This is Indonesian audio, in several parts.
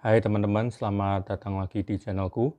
Hai teman-teman, selamat datang lagi di channelku.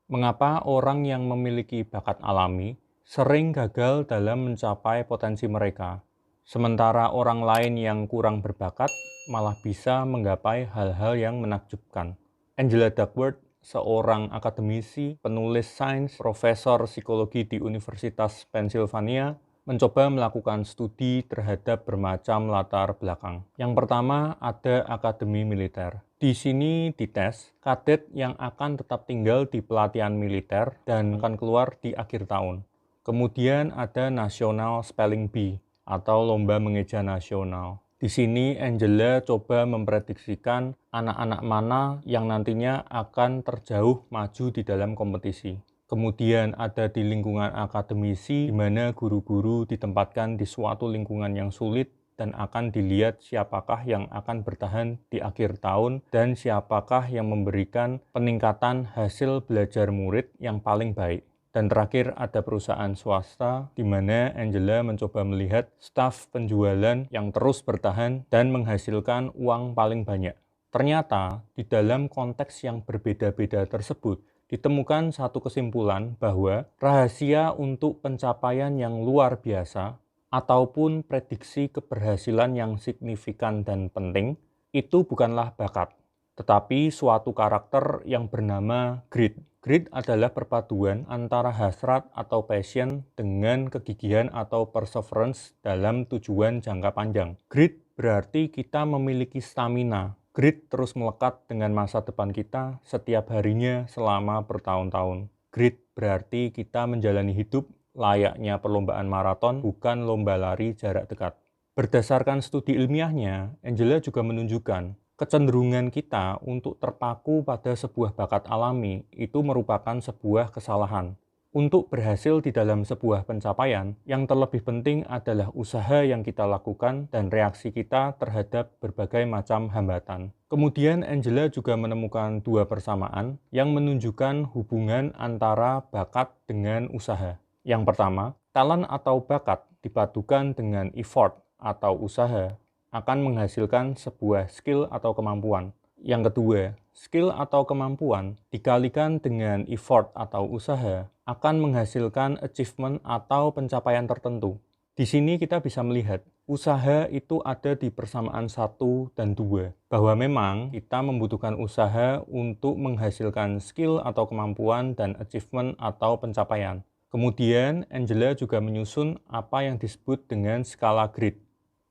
Mengapa orang yang memiliki bakat alami sering gagal dalam mencapai potensi mereka, sementara orang lain yang kurang berbakat malah bisa menggapai hal-hal yang menakjubkan? Angela Duckworth, seorang akademisi, penulis sains, profesor psikologi di Universitas Pennsylvania, mencoba melakukan studi terhadap bermacam latar belakang. Yang pertama, ada akademi militer. Di sini dites kadet yang akan tetap tinggal di pelatihan militer dan akan keluar di akhir tahun. Kemudian ada National Spelling Bee atau lomba mengeja nasional. Di sini Angela coba memprediksikan anak-anak mana yang nantinya akan terjauh maju di dalam kompetisi. Kemudian ada di lingkungan akademisi, di mana guru-guru ditempatkan di suatu lingkungan yang sulit dan akan dilihat siapakah yang akan bertahan di akhir tahun dan siapakah yang memberikan peningkatan hasil belajar murid yang paling baik. Dan terakhir ada perusahaan swasta, di mana Angela mencoba melihat staf penjualan yang terus bertahan dan menghasilkan uang paling banyak. Ternyata di dalam konteks yang berbeda-beda tersebut, ditemukan satu kesimpulan bahwa rahasia untuk pencapaian yang luar biasa ataupun prediksi keberhasilan yang signifikan dan penting itu bukanlah bakat, tetapi suatu karakter yang bernama grit. Grit adalah perpaduan antara hasrat atau passion dengan kegigihan atau perseverance dalam tujuan jangka panjang. Grit berarti kita memiliki stamina. Grit terus melekat dengan masa depan kita setiap harinya selama bertahun-tahun. Grit berarti kita menjalani hidup layaknya perlombaan maraton, bukan lomba lari jarak dekat. Berdasarkan studi ilmiahnya, Angela juga menunjukkan kecenderungan kita untuk terpaku pada sebuah bakat alami itu merupakan sebuah kesalahan. Untuk berhasil di dalam sebuah pencapaian, yang terlebih penting adalah usaha yang kita lakukan dan reaksi kita terhadap berbagai macam hambatan. Kemudian Angela juga menemukan dua persamaan yang menunjukkan hubungan antara bakat dengan usaha. Yang pertama, talent atau bakat dipadukan dengan effort atau usaha akan menghasilkan sebuah skill atau kemampuan. Yang kedua, skill atau kemampuan dikalikan dengan effort atau usaha akan menghasilkan achievement atau pencapaian tertentu. Di sini kita bisa melihat usaha itu ada di persamaan 1 dan 2, bahwa memang kita membutuhkan usaha untuk menghasilkan skill atau kemampuan dan achievement atau pencapaian. Kemudian Angela juga menyusun apa yang disebut dengan skala grit.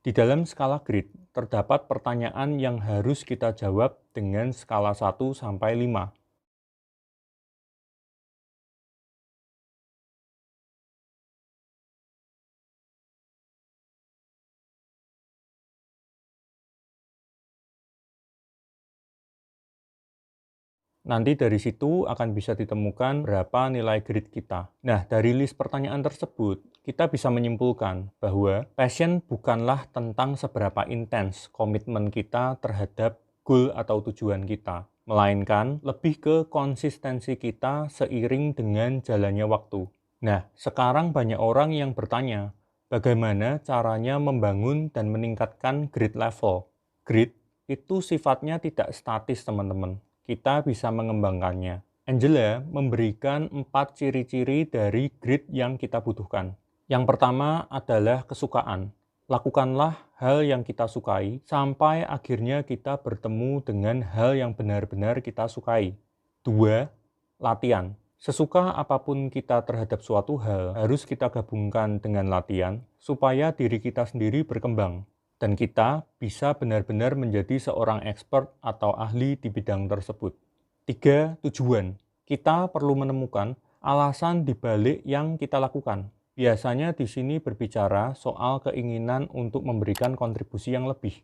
Di dalam skala grit, terdapat pertanyaan yang harus kita jawab dengan skala 1 sampai 5. Nanti dari situ akan bisa ditemukan berapa nilai grit kita. Nah, dari list pertanyaan tersebut, kita bisa menyimpulkan bahwa passion bukanlah tentang seberapa intens komitmen kita terhadap goal atau tujuan kita, melainkan lebih ke konsistensi kita seiring dengan jalannya waktu. Nah, sekarang banyak orang yang bertanya, bagaimana caranya membangun dan meningkatkan grit level? Grit itu sifatnya tidak statis, teman-teman. Kita bisa mengembangkannya. Angela memberikan 4 ciri-ciri dari grit yang kita butuhkan. Yang pertama adalah kesukaan. Lakukanlah hal yang kita sukai sampai akhirnya kita bertemu dengan hal yang benar-benar kita sukai. 2. Latihan. Sesuka apapun kita terhadap suatu hal, harus kita gabungkan dengan latihan supaya diri kita sendiri berkembang dan kita bisa benar-benar menjadi seorang expert atau ahli di bidang tersebut. 3. Tujuan. Kita perlu menemukan alasan di balik yang kita lakukan. Biasanya di sini berbicara soal keinginan untuk memberikan kontribusi yang lebih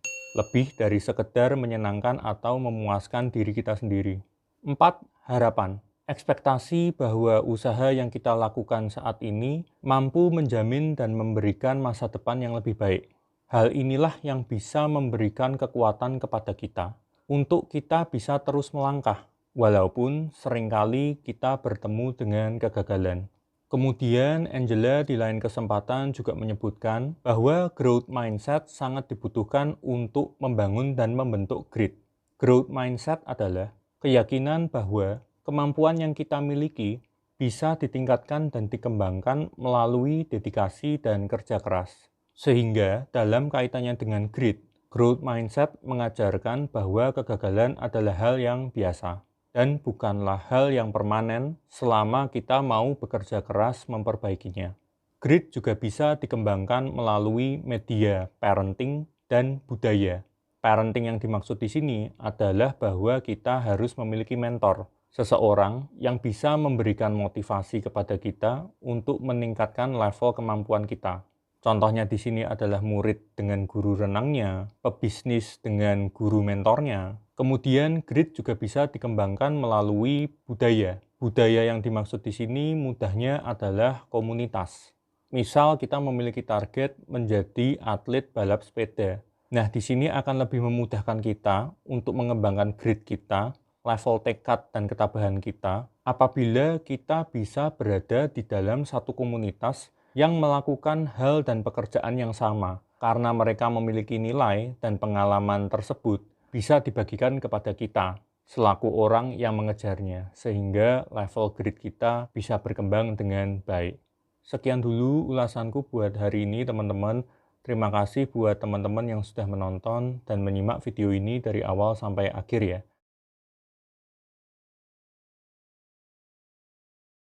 dari sekedar menyenangkan atau memuaskan diri kita sendiri. 4. Harapan. Ekspektasi bahwa usaha yang kita lakukan saat ini mampu menjamin dan memberikan masa depan yang lebih baik. Hal inilah yang bisa memberikan kekuatan kepada kita untuk kita bisa terus melangkah walaupun seringkali kita bertemu dengan kegagalan. Kemudian Angela di lain kesempatan juga menyebutkan bahwa growth mindset sangat dibutuhkan untuk membangun dan membentuk grit. Growth mindset adalah keyakinan bahwa kemampuan yang kita miliki bisa ditingkatkan dan dikembangkan melalui dedikasi dan kerja keras. Sehingga dalam kaitannya dengan grit, growth mindset mengajarkan bahwa kegagalan adalah hal yang biasa dan bukanlah hal yang permanen selama kita mau bekerja keras memperbaikinya. Grit juga bisa dikembangkan melalui media parenting dan budaya. Parenting yang dimaksud di sini adalah bahwa kita harus memiliki mentor, seseorang yang bisa memberikan motivasi kepada kita untuk meningkatkan level kemampuan kita. Contohnya di sini adalah murid dengan guru renangnya, pebisnis dengan guru mentornya. Kemudian grit juga bisa dikembangkan melalui budaya. Budaya yang dimaksud di sini mudahnya adalah komunitas. Misal kita memiliki target menjadi atlet balap sepeda. Nah, di sini akan lebih memudahkan kita untuk mengembangkan grit kita, level tekad dan ketabahan kita, apabila kita bisa berada di dalam satu komunitas yang melakukan hal dan pekerjaan yang sama, karena mereka memiliki nilai dan pengalaman tersebut bisa dibagikan kepada kita selaku orang yang mengejarnya, sehingga level grit kita bisa berkembang dengan baik. Sekian dulu ulasanku buat hari ini teman-teman. Terima kasih buat teman-teman yang sudah menonton dan menyimak video ini dari awal sampai akhir ya.